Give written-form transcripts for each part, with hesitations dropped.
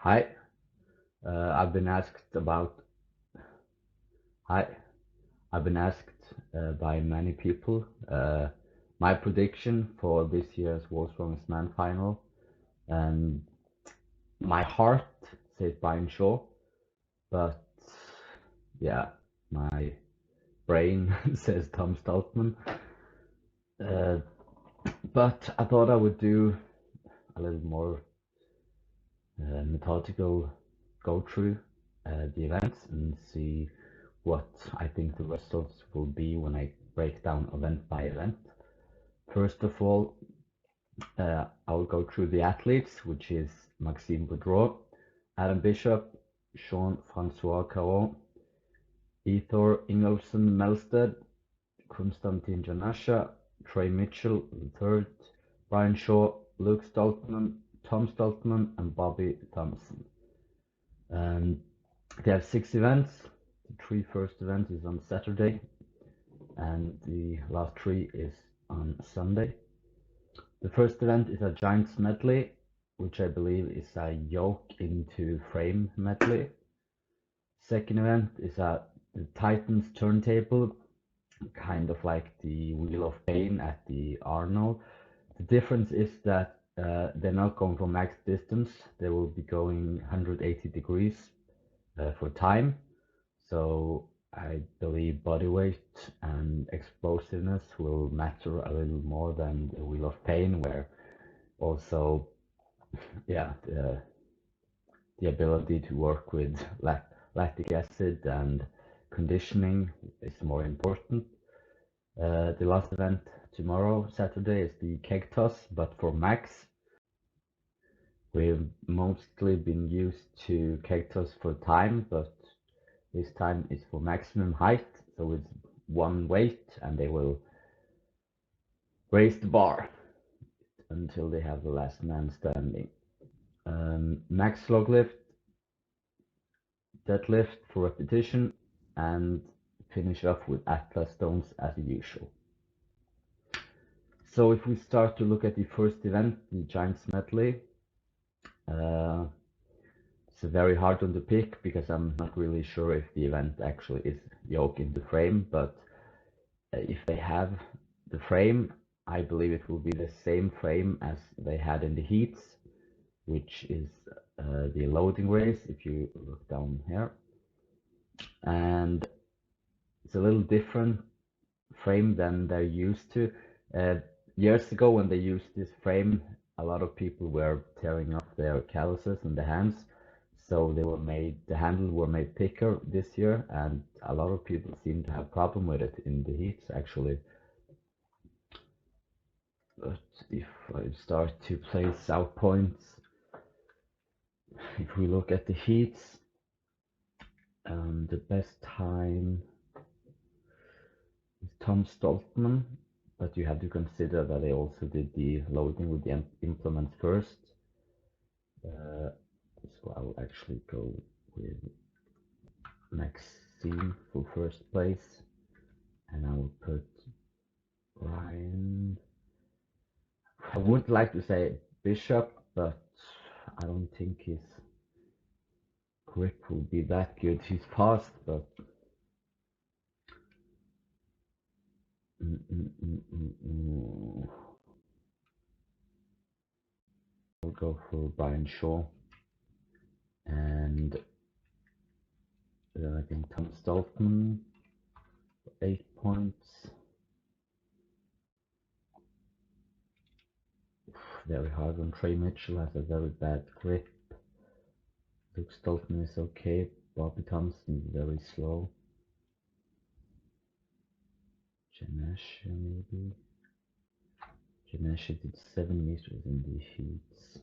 Hi, I've been asked about. Hi, I've been asked by many people my prediction for this year's World's Strongest Man final, and my heart says Bjorheim, but yeah, my brain says Tom Stoltman. Uh, but I thought I would do a little more methodical go through the events and see what I think the results will be when I break down event by event. First of all, I'll go through the athletes, which is Maxime Boudreau, Adam Bishop, Jean-Francois Caron, Ethor Ingolson Melsted, Konstantin Janasha, Trey Mitchell III, Brian Shaw, Luke Stoltman, Tom Stoltman, and Bobby Thompson. They have 6 events. The 3 first events is on Saturday, and the last 3 is on Sunday. The first event is a Giants medley, which I believe is a yoke into frame medley. Second event is the Titans turntable, kind of like the Wheel of Pain at the Arnold. The difference is that they're not going for max distance. They will be going 180 degrees for time. So I believe body weight and explosiveness will matter a little more than the Wheel of Pain, where also, yeah, the ability to work with lactic acid and conditioning is more important. The last event tomorrow, Saturday, is the keg toss, but for max. We've mostly been used to keg toss for time, but this time is for maximum height, so it's one weight, and they will raise the bar until they have the last man standing. Max log lift, deadlift for repetition, and finish off with Atlas stones as usual. So if we start to look at the first event, the Giants medley, it's a very hard one to pick because I'm not really sure if the event actually is yoke into frame, but if they have the frame, I believe it will be the same frame as they had in the heats, which is the loading race, if you look down here. And it's a little different frame than they're used to. Years ago, when they used this frame, a lot of people were tearing off their calluses in the hands, so the handle were made thicker this year, and a lot of people seem to have problem with it in the heats actually. But if I start to place out points, if we look at the heats, the best time is Tom Stoltman, but you have to consider that they also did the loading with the implements first. So I'll actually go with Maxime for first place, and I will put Brian. I would like to say Bishop, but I don't think his grip will be that good. He's fast, but I'll go for Brian Shaw, and I think Tom Stoltman, 8 points. Very hard on Trey Mitchell, has a very bad grip. Luke Stoltman is okay. Bobby Thompson is very slow. Janasha maybe. Janasha did 7 meters in the heats.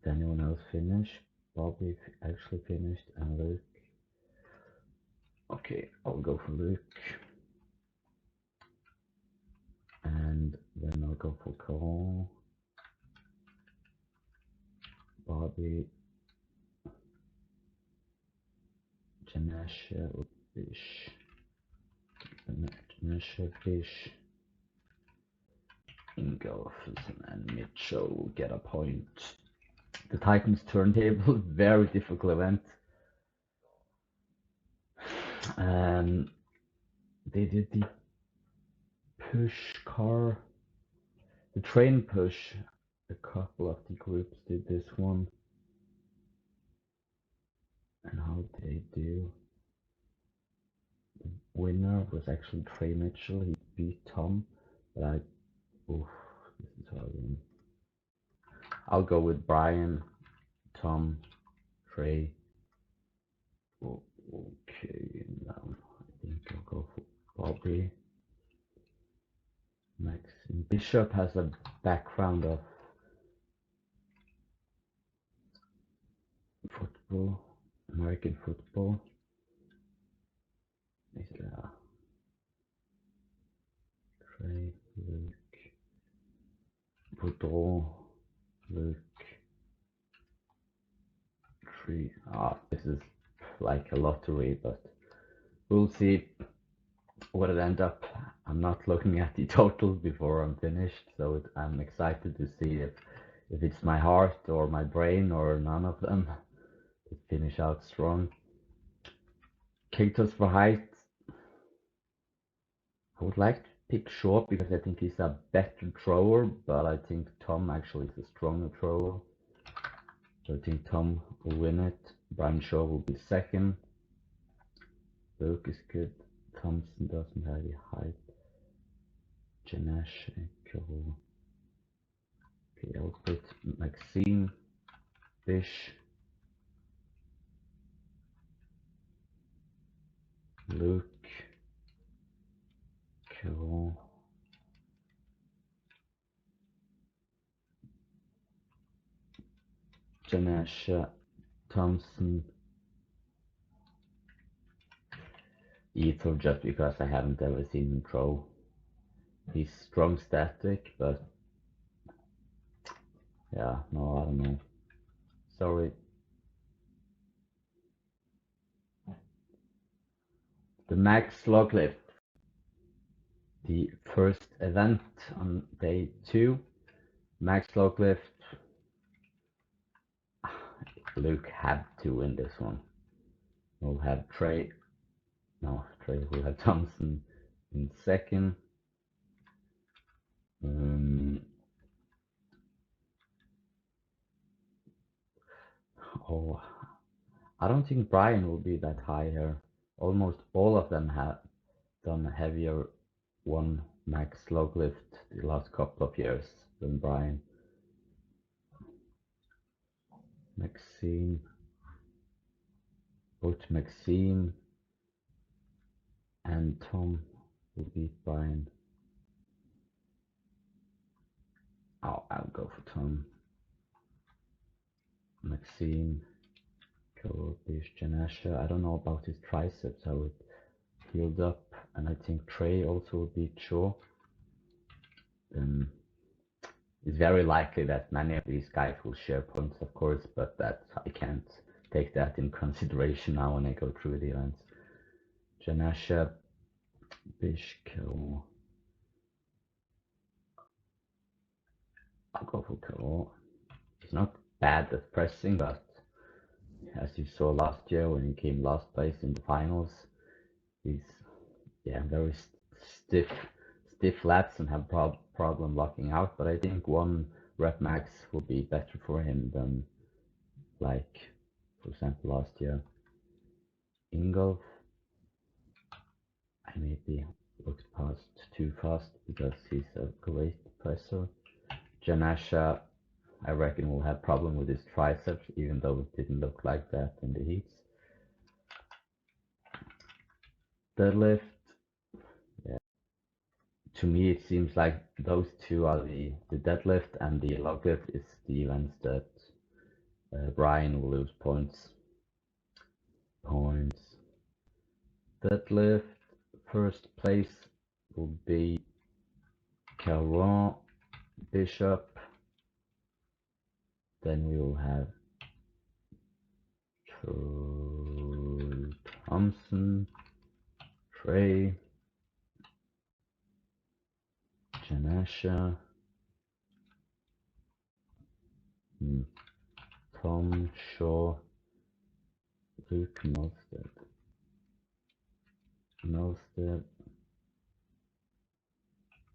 Did anyone else finish? Bobby actually finished, and Luke. Okay, I'll go for Luke. And then I'll go for Caron, Bobby, Janasha, Bish. Janasha, Bish, Ingolfsson, and Mitchell will get a point. The Titans turntable, very difficult event. They did the push car, the train push. A couple of the groups did this one. And how did they do? The winner was actually Trey Mitchell. He beat Tom, but this is hard. I'll go with Brian, Tom, Trey. Okay, now I think I'll go for Bobby. Maxim Bishop has a background of football, American football. Trey, Luke, Boudreau, Luke, Tree. This is like a lottery, but we'll see what it ends up. I'm not looking at the totals before I'm finished, so I'm excited to see if it's my heart or my brain or none of them to finish out strong. Kickers for height. I would like to pick short because I think he's a better thrower, but I think Tom actually is a stronger thrower. So I think Tom will win it. Brian Shaw will be second. Luke is good. Thompson doesn't have the height. Janesh, Kiro. Okay, I'll put Maxime, Bish, Luke, Kiro, Janesh, Thompson, Ether, just because I haven't ever seen him throw. He's strong static, but yeah, no, I don't know. Sorry. The max log lift. The first event on day 2. Max log lift. Luke had to win this one. We'll have Trey. No, Trey will have Thompson in second. I don't think Brian will be that high here. Almost all of them have done a heavier one max log lift the last couple of years than Brian. Maxime. Both Maxime and Tom will beat Brian. I'll go for Tom. Maxime, Bish, Janasha. I don't know about his triceps, how it healed up, and I think Trey also will beat Shaw. It's very likely that many of these guys will share points, of course, but that I can't take that in consideration now when I go through the events. Janasha, Bish, Kiro. I'll go for Kiro. He's not bad at pressing, but as you saw last year when he came last place in the finals, he's very stiff lats and have problem locking out. But I think one rep max will be better for him than, like, for example, last year. Ingolf, I maybe looked past too fast because he's a great presser. Janasha, I reckon will have problem with his triceps, even though it didn't look like that in the heats. Deadlift, yeah. To me, it seems like those two are the deadlift and the log lift is the events that Brian will lose points. Deadlift, first place will be Caron, Bishop. Then we will have Thompson, Trey, Janasha. Tom, Shaw, Luke, Mostert,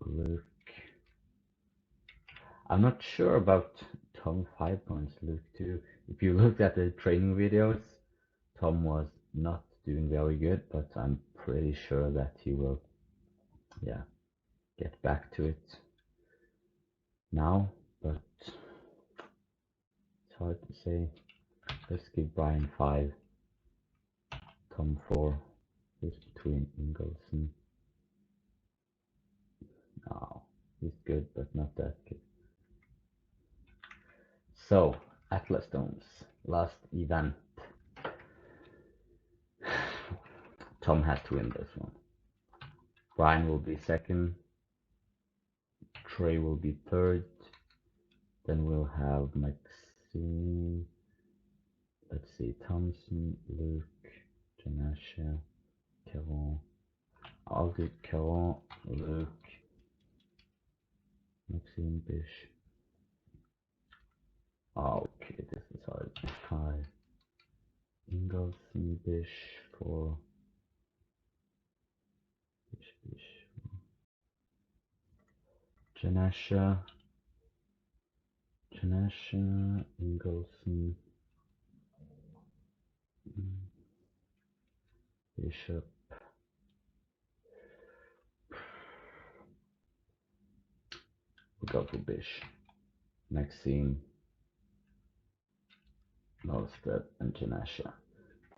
Luke. I'm not sure about Tom 5 points, Luke 2. If you looked at the training videos, Tom was not doing very good, but I'm pretty sure that he will, yeah, get back to it now. But it's hard to say. Let's give Brian 5, Tom 4. Who's between Ingolson? Oh, he's good, but not that good. So, Atlas Stones, last event. Tom has to win this one. Brian will be second. Trey will be third. Then we'll have Maxime. Let's see, Thompson, Luke, Janasha, Caron. I'll do Caron, Luke, Maxime, Bish. Oh, okay, this is hard. 5. Ingolson, Bish, 4. Bish. Janasha, Ingolson, Bishop. We'll go for Bish. Maxime, Mostert, and Janasha.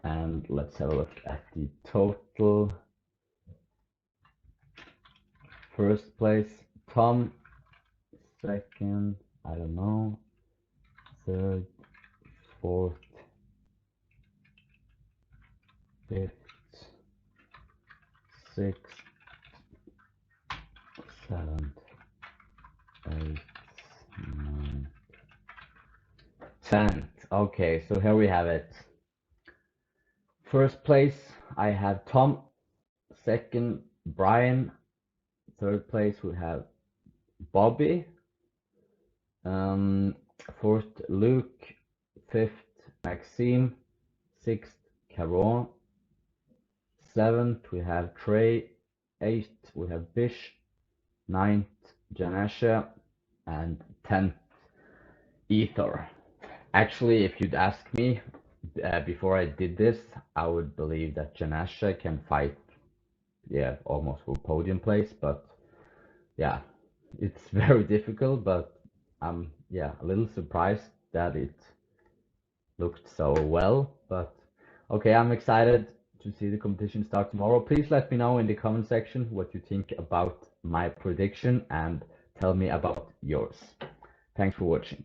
And let's have a look at the total. First place, Tom. Second, I don't know. Third, fourth, fifth, sixth, seventh, eighth, ninth, 10th. Okay, so here we have it. First place, I have Tom. Second, Brian. Third place, we have Bobby. Fourth, Luke. Fifth, Maxime. Sixth, Caron. Seventh, we have Trey. Eighth, we have Bish. Ninth, Janasha. And 10th, Ether. Actually, if you'd ask me before I did this, I would believe that Janasha can fight, yeah, almost for podium place. But yeah, it's very difficult. But I'm, yeah, a little surprised that it looked so well. But okay, I'm excited to see the competition start tomorrow. Please let me know in the comment section what you think about my prediction and tell me about yours. Thanks for watching.